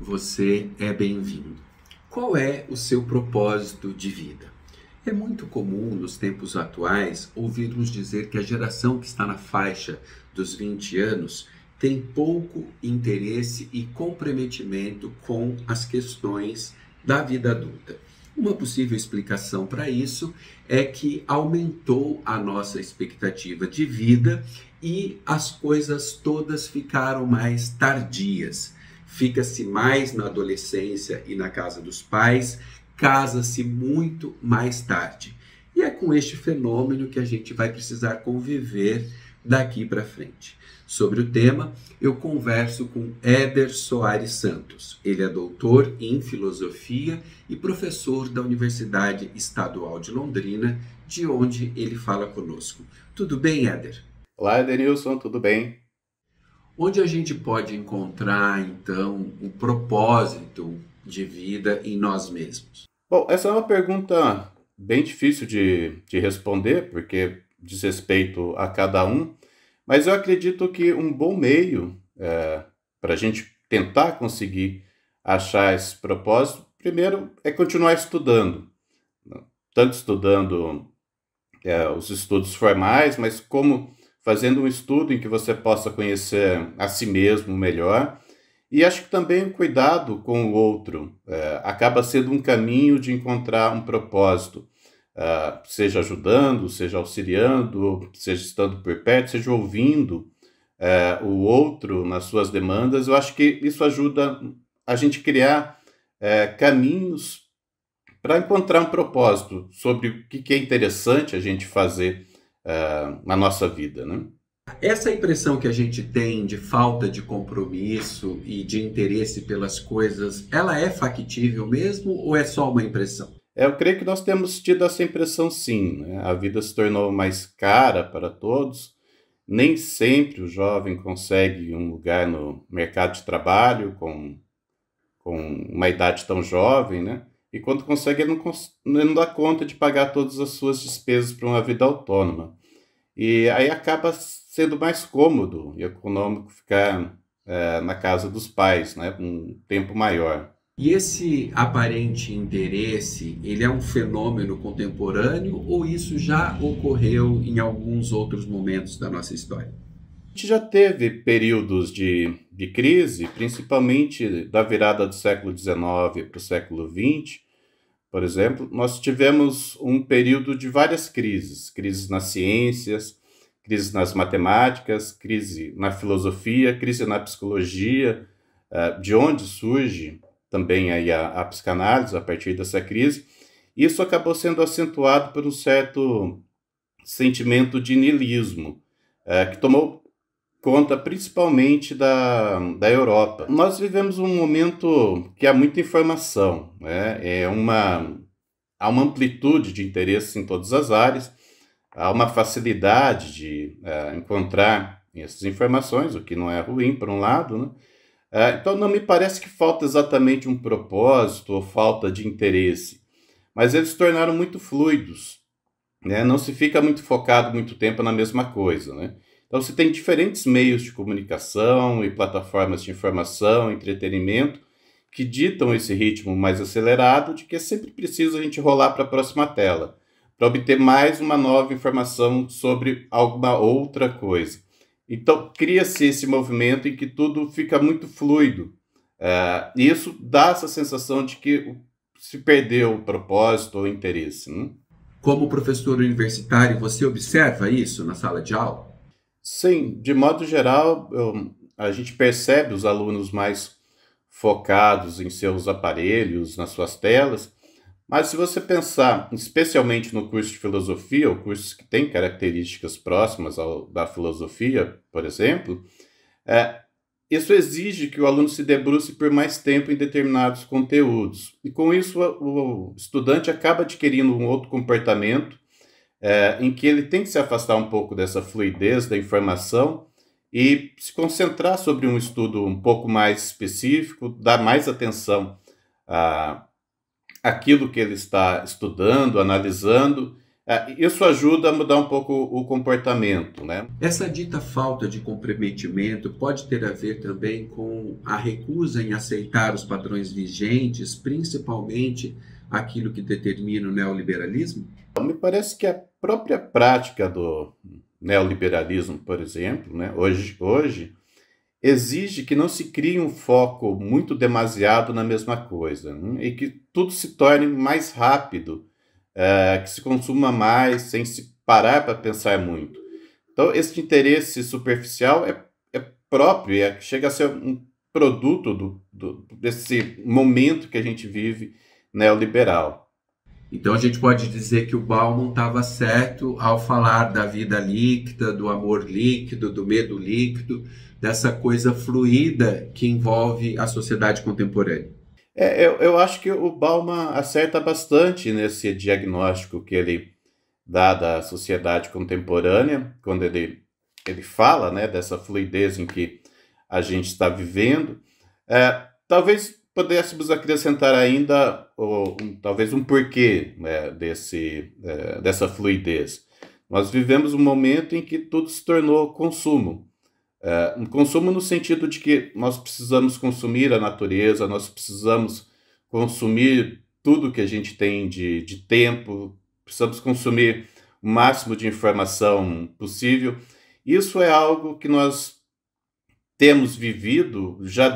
você é bem-vindo. Qual é o seu propósito de vida? É muito comum nos tempos atuais ouvirmos dizer que a geração que está na faixa dos 20 anos tem pouco interesse e comprometimento com as questões da vida adulta. Uma possível explicação para isso é que aumentou a nossa expectativa de vida e as coisas todas ficaram mais tardias. Fica-se mais na adolescência e na casa dos pais, casa-se muito mais tarde. E é com este fenômeno que a gente vai precisar conviver daqui para frente. Sobre o tema, eu converso com Éder Soares Santos. Ele é doutor em filosofia e professor da Universidade Estadual de Londrina, de onde ele fala conosco. Tudo bem, Éder? Olá, Edenilson, tudo bem? Onde a gente pode encontrar, então, o propósito de vida em nós mesmos? Bom, essa é uma pergunta bem difícil de responder, porque diz respeito a cada um, mas eu acredito que um bom meio para a gente tentar conseguir achar esse propósito, primeiro, é continuar estudando, né? Tanto estudando os estudos formais, mas como fazendo um estudo em que você possa conhecer a si mesmo melhor. E acho que também o cuidado com o outro acaba sendo um caminho de encontrar um propósito, seja ajudando, seja auxiliando, seja estando por perto, seja ouvindo o outro nas suas demandas. Eu acho que isso ajuda a gente criar caminhos para encontrar um propósito sobre o que é interessante a gente fazer na nossa vida, né? Essa impressão que a gente tem de falta de compromisso e de interesse pelas coisas, ela é factível mesmo ou é só uma impressão? Eu creio que nós temos tido essa impressão sim, né? A vida se tornou mais cara para todos. Nem sempre o jovem consegue um lugar no mercado de trabalho com uma idade tão jovem, né? E quando consegue, ele não dá conta de pagar todas as suas despesas para uma vida autônoma. E aí acaba sendo mais cômodo e econômico ficar na casa dos pais, né? Um tempo maior. E esse aparente interesse, ele é um fenômeno contemporâneo ou isso já ocorreu em alguns outros momentos da nossa história? A gente já teve períodos de crise, principalmente da virada do século XIX para o século XX. Por exemplo, nós tivemos um período de várias crises, crises nas ciências, crises nas matemáticas, crise na filosofia, crise na psicologia, de onde surge também aí a psicanálise a partir dessa crise. Isso acabou sendo acentuado por um certo sentimento de niilismo, que tomou conta principalmente da Europa. Nós vivemos um momento que há muita informação, né? Há uma amplitude de interesse em todas as áreas, há uma facilidade de encontrar essas informações, o que não é ruim, por um lado, né? Então não me parece que falta exatamente um propósito ou falta de interesse, mas eles se tornaram muito fluidos, né? Não se fica muito focado muito tempo na mesma coisa, né? Então você tem diferentes meios de comunicação e plataformas de informação, entretenimento, que ditam esse ritmo mais acelerado de que é sempre preciso a gente rolar para a próxima tela, para obter mais uma nova informação sobre alguma outra coisa. Então cria-se esse movimento em que tudo fica muito fluido. E isso dá essa sensação de que se perdeu o propósito ou o interesse, né? Como professor universitário, você observa isso na sala de aula? Sim, de modo geral, a gente percebe os alunos mais focados em seus aparelhos, nas suas telas, mas se você pensar, especialmente no curso de filosofia, ou cursos que têm características próximas ao da filosofia, por exemplo, isso exige que o aluno se debruce por mais tempo em determinados conteúdos. E com isso, o estudante acaba adquirindo um outro comportamento, em que ele tem que se afastar um pouco dessa fluidez da informação e se concentrar sobre um estudo um pouco mais específico, dar mais atenção àquilo que ele está estudando, analisando, Isso ajuda a mudar um pouco o comportamento, né? Essa dita falta de comprometimento pode ter a ver também com a recusa em aceitar os padrões vigentes, principalmente aquilo que determina o neoliberalismo? Então, me parece que a própria prática do neoliberalismo, por exemplo, né, hoje exige que não se crie um foco muito demasiado na mesma coisa, né, e que tudo se torne mais rápido, que se consuma mais sem se parar para pensar muito. Então, esse interesse superficial é próprio, chega a ser um produto desse momento que a gente vive neoliberal. Então a gente pode dizer que o Bauman estava certo ao falar da vida líquida, do amor líquido, do medo líquido, dessa coisa fluida que envolve a sociedade contemporânea. Eu acho que o Bauman acerta bastante nesse diagnóstico que ele dá da sociedade contemporânea, quando ele fala, né, dessa fluidez em que a gente está vivendo. Talvez pudéssemos acrescentar ainda talvez um porquê, né, dessa fluidez. Nós vivemos um momento em que tudo se tornou consumo. Um consumo no sentido de que nós precisamos consumir a natureza, nós precisamos consumir tudo que a gente tem de tempo, precisamos consumir o máximo de informação possível. Isso é algo que nós temos vivido já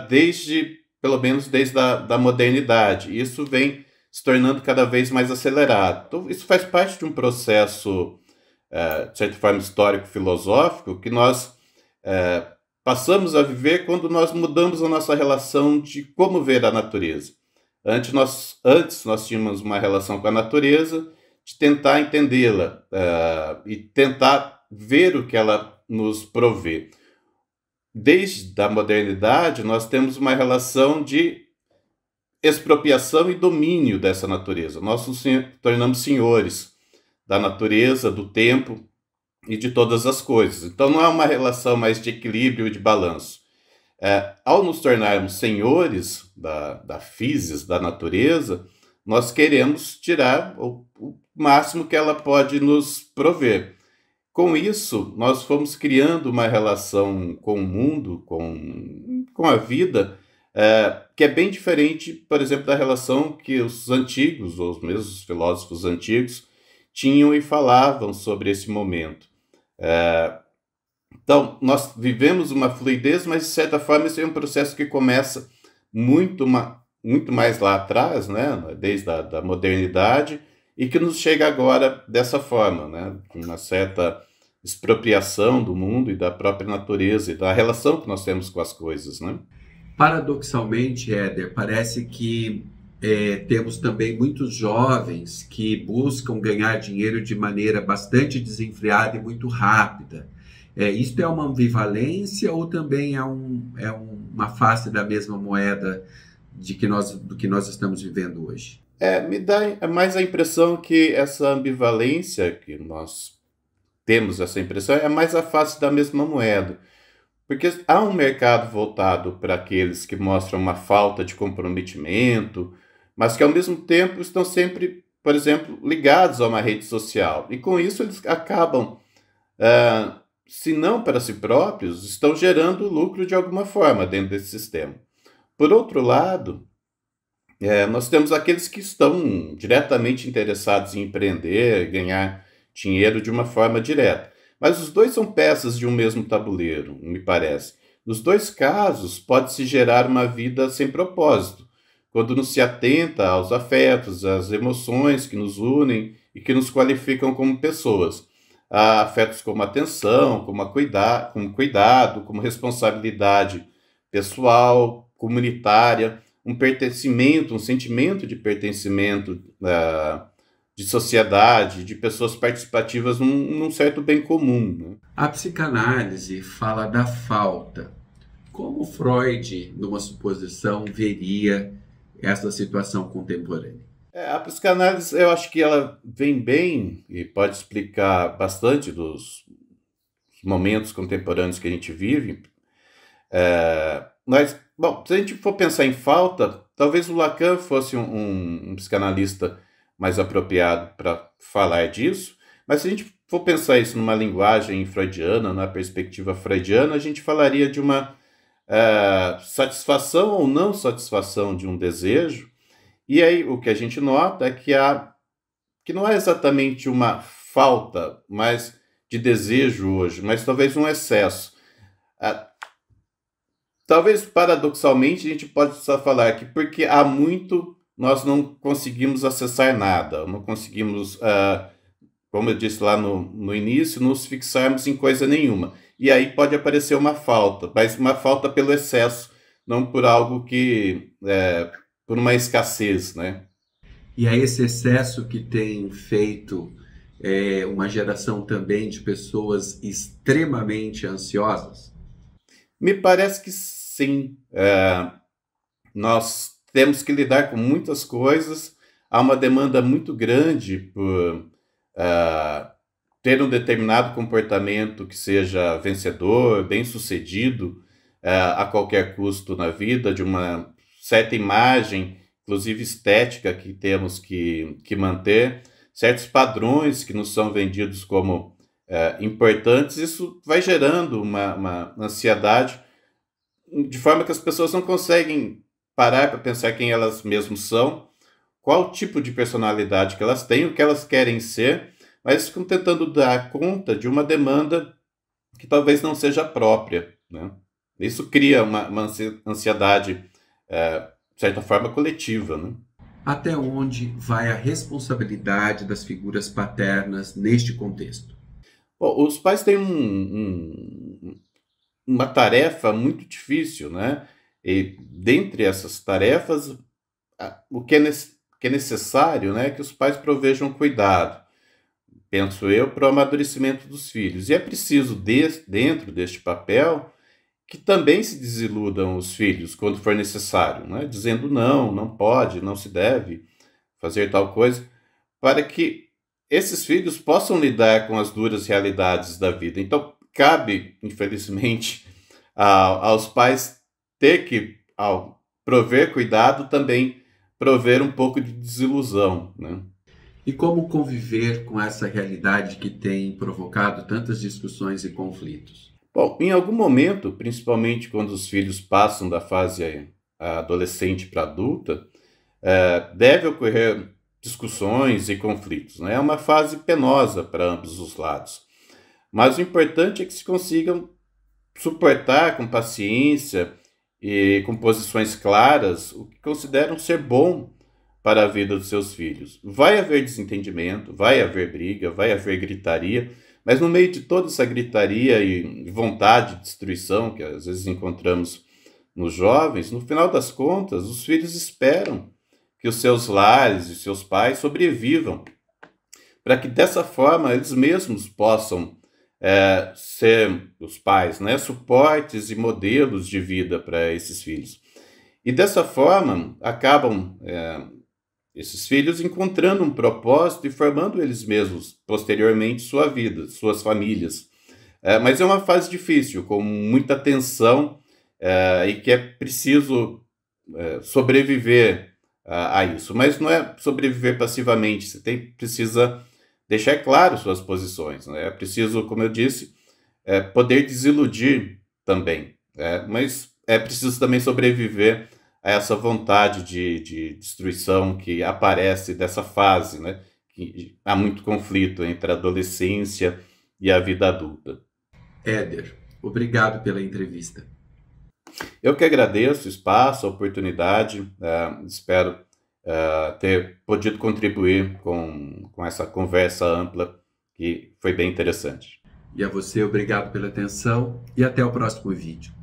pelo menos desde a modernidade. Isso vem se tornando cada vez mais acelerado. Então, isso faz parte de um processo, de certa forma, histórico-filosófico, que nós passamos a viver quando nós mudamos a nossa relação de como ver a natureza. Antes nós tínhamos uma relação com a natureza de tentar entendê-la e tentar ver o que ela nos provê. Desde a modernidade, nós temos uma relação de expropriação e domínio dessa natureza. Nós nos tornamos senhores da natureza, do tempo e de todas as coisas. Então não é uma relação mais de equilíbrio e de balanço. Ao nos tornarmos senhores da physis, da natureza, nós queremos tirar o máximo que ela pode nos prover. Com isso, nós fomos criando uma relação com o mundo, com a vida, que é bem diferente, por exemplo, da relação que os antigos, ou mesmo os filósofos antigos, tinham e falavam sobre esse momento. Então, nós vivemos uma fluidez, mas, de certa forma, esse é um processo que começa muito mais lá atrás, né, desde a modernidade, e que nos chega agora dessa forma, né, com uma certa expropriação do mundo e da própria natureza e da relação que nós temos com as coisas, né? Paradoxalmente, Éder, parece que temos também muitos jovens que buscam ganhar dinheiro de maneira bastante desenfreada e muito rápida. Isto é uma ambivalência ou também é uma face da mesma moeda do que nós estamos vivendo hoje? Me dá mais a impressão que essa ambivalência que nós temos, essa impressão, é mais a face da mesma moeda. Porque há um mercado voltado para aqueles que mostram uma falta de comprometimento, mas que ao mesmo tempo estão sempre, por exemplo, ligados a uma rede social. E com isso eles acabam, se não para si próprios, estão gerando lucro de alguma forma dentro desse sistema. Por outro lado, nós temos aqueles que estão diretamente interessados em empreender, ganhar dinheiro de uma forma direta. Mas os dois são peças de um mesmo tabuleiro, me parece. Nos dois casos, pode-se gerar uma vida sem propósito, quando não se atenta aos afetos, às emoções que nos unem e que nos qualificam como pessoas. Há afetos como atenção, como cuidado, como responsabilidade pessoal, comunitária, um pertencimento, um sentimento de pertencimento, de sociedade, de pessoas participativas num certo bem comum, né? A psicanálise fala da falta. Como Freud, numa suposição, veria essa situação contemporânea? A psicanálise, eu acho que ela vem bem e pode explicar bastante dos momentos contemporâneos que a gente vive. Mas, bom, se a gente for pensar em falta, talvez o Lacan fosse um psicanalista mais apropriado para falar disso, Mas se a gente for pensar isso numa linguagem freudiana, na perspectiva freudiana, a gente falaria de uma satisfação ou não satisfação de um desejo. E aí o que a gente nota é que não é exatamente uma falta de desejo hoje, mas talvez um excesso. Talvez paradoxalmente a gente pode só falar que porque há muito nós não conseguimos acessar nada, não conseguimos, como eu disse lá no início, nos fixarmos em coisa nenhuma. E aí pode aparecer uma falta, mas uma falta pelo excesso, não por algo por uma escassez, né? E é esse excesso que tem feito uma geração também de pessoas extremamente ansiosas? Me parece que sim. Nós temos que lidar com muitas coisas, há uma demanda muito grande por ter um determinado comportamento que seja vencedor, bem-sucedido, a qualquer custo na vida, de uma certa imagem, inclusive estética, que temos que manter, certos padrões que nos são vendidos como importantes. Isso vai gerando uma ansiedade, de forma que as pessoas não conseguem parar para pensar quem elas mesmas são, qual tipo de personalidade que elas têm, o que elas querem ser, mas ficam tentando dar conta de uma demanda que talvez não seja própria, né? Isso cria uma ansiedade, de certa forma, coletiva, né? Até onde vai a responsabilidade das figuras paternas neste contexto? Bom, os pais têm uma tarefa muito difícil, né? E dentre essas tarefas, o que é necessário, né, é que os pais provejam cuidado, penso eu, para o amadurecimento dos filhos. E é preciso, dentro deste papel, que também se desiludam os filhos quando for necessário, né? Dizendo não, não pode, não se deve fazer tal coisa, para que esses filhos possam lidar com as duras realidades da vida. Então, cabe, infelizmente, aos pais ter que, ao prover cuidado, também prover um pouco de desilusão, né? E como conviver com essa realidade que tem provocado tantas discussões e conflitos? Bom, em algum momento, principalmente quando os filhos passam da fase adolescente para adulta, deve ocorrer discussões e conflitos, né? É uma fase penosa para ambos os lados. Mas o importante é que se consigam suportar com paciência e com posições claras o que consideram ser bom para a vida dos seus filhos. Vai haver desentendimento, vai haver briga, vai haver gritaria, mas no meio de toda essa gritaria e vontade de destruição que às vezes encontramos nos jovens, no final das contas, os filhos esperam que os seus lares e seus pais sobrevivam, para que dessa forma eles mesmos possam ser os pais, né, suportes e modelos de vida para esses filhos. E dessa forma acabam esses filhos encontrando um propósito e formando eles mesmos posteriormente sua vida, suas famílias. Mas é uma fase difícil, com muita tensão, e que é preciso sobreviver a isso. Mas não é sobreviver passivamente, você precisa deixar claro suas posições, né? É preciso, como eu disse, poder desiludir também, mas é preciso também sobreviver a essa vontade de destruição que aparece dessa fase, né? Que há muito conflito entre a adolescência e a vida adulta. Éder, obrigado pela entrevista. Eu que agradeço o espaço, a oportunidade, espero ter podido contribuir com essa conversa ampla, que foi bem interessante. E a você, obrigado pela atenção e até o próximo vídeo.